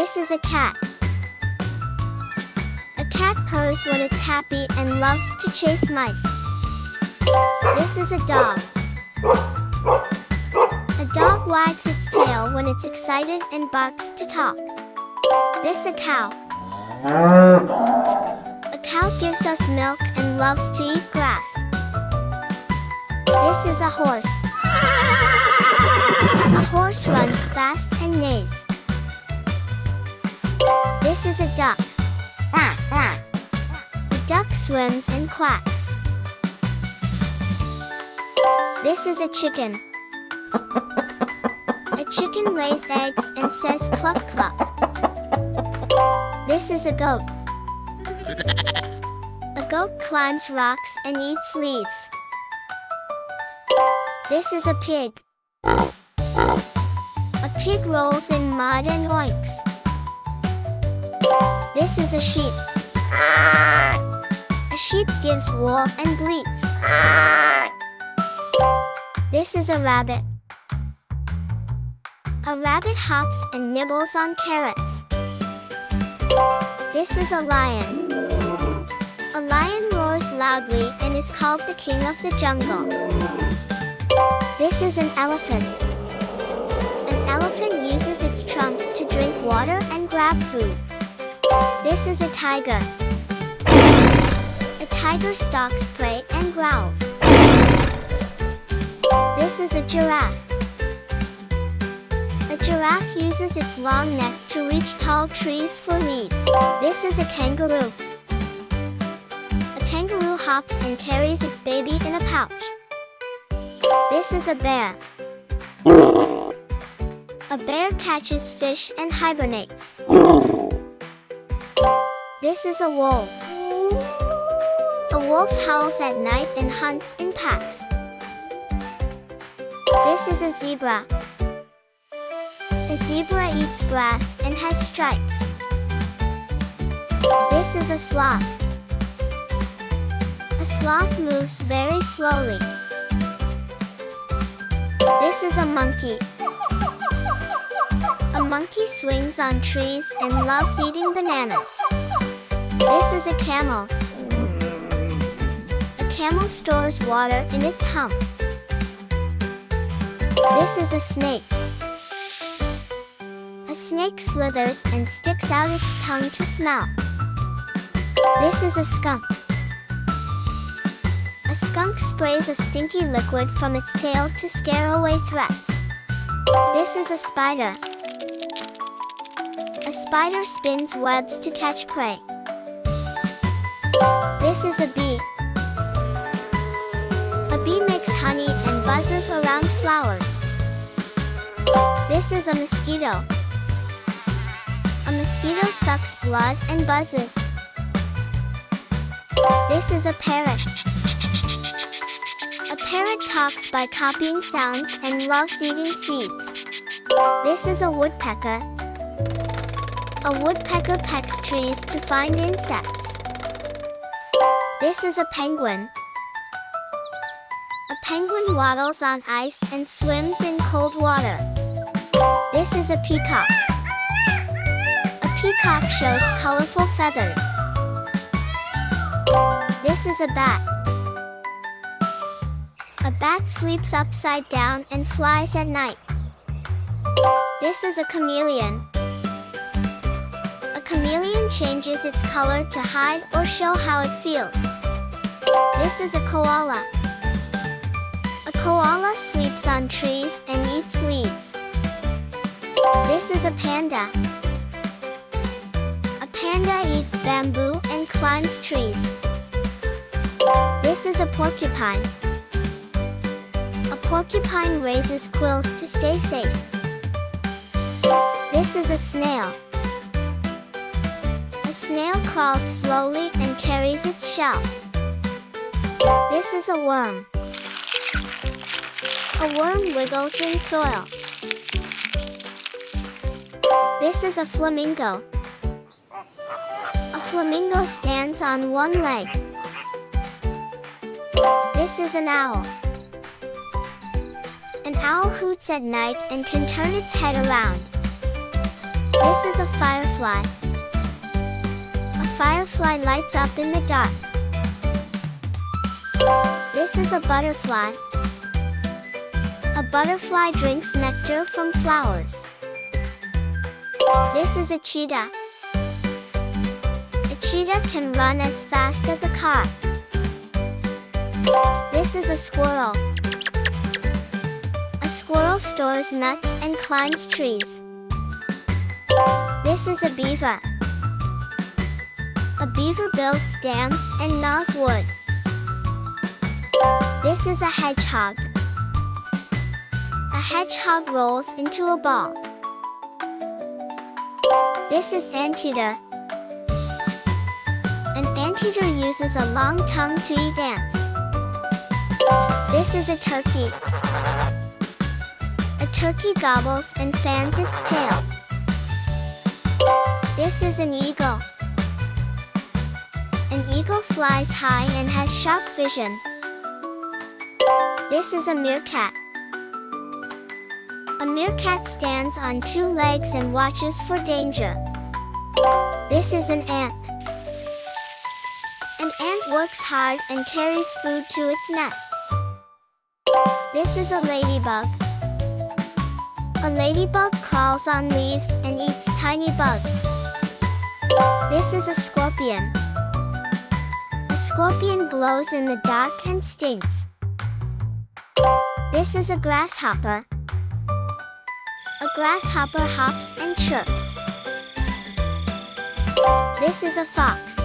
This is a cat. A cat purrs when it's happy and loves to chase mice. This is a dog. A dog wags its tail when it's excited and barks to talk. This is a cow. A cow gives us milk and loves to eat grass. This is a horse. A horse runs fast and neighs. This is a duck. The duck swims and quacks. This is a chicken. A chicken lays eggs and says cluck cluck. This is a goat. A goat climbs rocks and eats leaves. This is a pig. A pig rolls in mud and oinks. This is a sheep. A sheep gives wool and bleats. This is a rabbit. A rabbit hops and nibbles on carrots. This is a lion. A lion roars loudly and is called the king of the jungle. This is an elephant. An elephant uses its trunk to drink water and grab food. This is a tiger. A tiger stalks prey and growls. This is a giraffe. A giraffe uses its long neck to reach tall trees for leaves. This is a kangaroo. A kangaroo hops and carries its baby in a pouch. This is a bear. A bear catches fish and hibernates. This is a wolf. A wolf howls at night and hunts in packs. This is a zebra. A zebra eats grass and has stripes. This is a sloth. A sloth moves very slowly. This is a monkey. A monkey swings on trees and loves eating bananas. This is a camel. A camel stores water in its hump. This is a snake. A snake slithers and sticks out its tongue to smell. This is a skunk. A skunk sprays a stinky liquid from its tail to scare away threats. This is a spider. A spider spins webs to catch prey. This is a bee. A bee makes honey and buzzes around flowers. This is a mosquito. A mosquito sucks blood and buzzes. This is a parrot. A parrot talks by copying sounds and loves eating seeds. This is a woodpecker. A woodpecker pecks trees to find insects. This is a penguin. A penguin waddles on ice and swims in cold water. This is a peacock. A peacock shows colorful feathers. This is a bat. A bat sleeps upside down and flies at night. This is a chameleon. A chameleon changes its color to hide or show how it feels. This is a koala. A koala sleeps on trees and eats leaves. This is a panda. A panda eats bamboo and climbs trees. This is a porcupine. A porcupine raises quills to stay safe. This is a snail. A snail crawls slowly and carries its shell. This is a worm. A worm wiggles in soil. This is a flamingo. A flamingo stands on one leg. This is an owl. An owl hoots at night and can turn its head around. This is a firefly. A firefly lights up in the dark. This is a butterfly. A butterfly drinks nectar from flowers. This is a cheetah. A cheetah can run as fast as a car. This is a squirrel. A squirrel stores nuts and climbs trees. This is a beaver. A beaver builds dams and gnaws wood. This is a hedgehog. A hedgehog rolls into a ball. This is anteater. An anteater uses a long tongue to eat ants. This is a turkey. A turkey gobbles and fans its tail. This is an eagle. An eagle flies high and has sharp vision. This is a meerkat. A meerkat stands on two legs and watches for danger. This is an ant. An ant works hard and carries food to its nest. This is a ladybug. A ladybug crawls on leaves and eats tiny bugs. This is a scorpion. A scorpion glows in the dark and stings. This is a grasshopper. A grasshopper hops and chirps. This is a fox.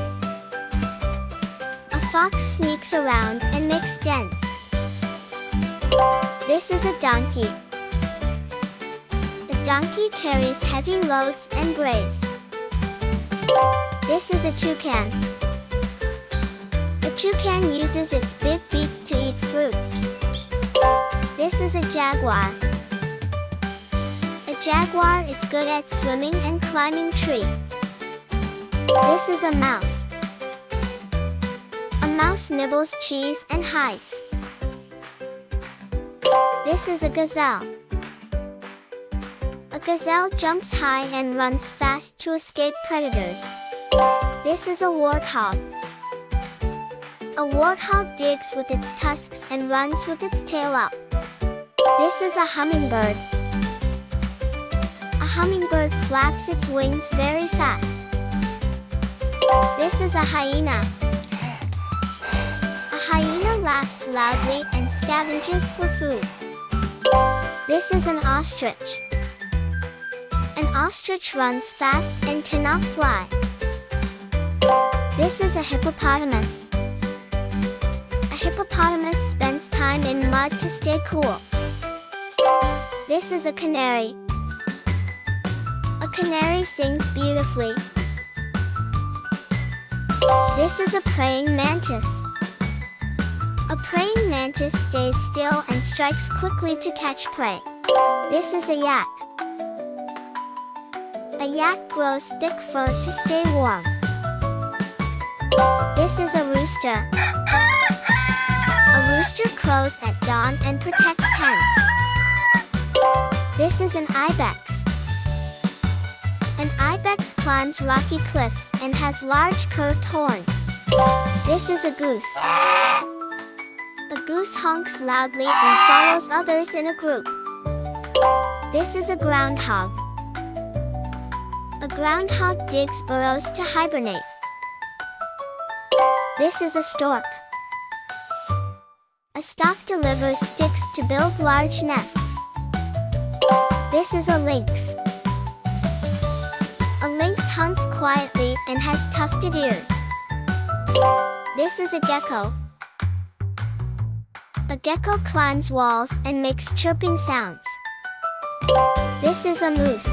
A fox sneaks around and makes dents. This is a donkey. The donkey carries heavy loads and graze. This is a toucan. The toucan uses its big beak to eat fruit. This is a jaguar. A jaguar is good at swimming and climbing trees. This is a mouse. A mouse nibbles cheese and hides. This is a gazelle. A gazelle jumps high and runs fast to escape predators. This is a warthog. A warthog digs with its tusks and runs with its tail up. This is a hummingbird. A hummingbird flaps its wings very fast. This is a hyena. A hyena laughs loudly and scavenges for food. This is an ostrich. An ostrich runs fast and cannot fly. This is a hippopotamus. A hippopotamus spends time in mud to stay cool. This is a canary. A canary sings beautifully. This is a praying mantis. A praying mantis stays still and strikes quickly to catch prey. This is a yak. A yak grows thick fur to stay warm. This is a rooster. A rooster crows at dawn and protects hens. This is an ibex. An ibex climbs rocky cliffs and has large curved horns. This is a goose. A goose honks loudly and follows others in a group. This is a groundhog. A groundhog digs burrows to hibernate. This is a stork. A stork delivers sticks to build large nests. This is a lynx. A lynx hunts quietly and has tufted ears. This is a gecko. A gecko climbs walls and makes chirping sounds. This is a moose.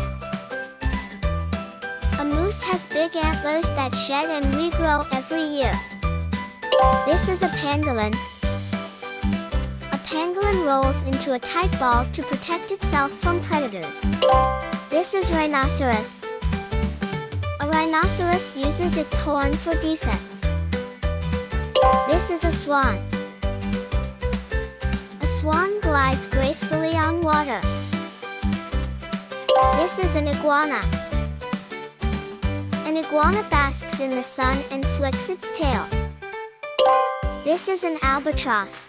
A moose has big antlers that shed and regrow every year. This is a pangolin. A pangolin rolls into a tight ball to protect itself from predators. This is rhinoceros. A rhinoceros uses its horn for defense. This is a swan. A swan glides gracefully on water. This is an iguana. iguana basks in the sun and flicks its tail. This is an albatross.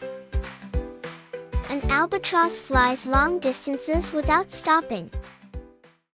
An albatross flies long distances without stopping.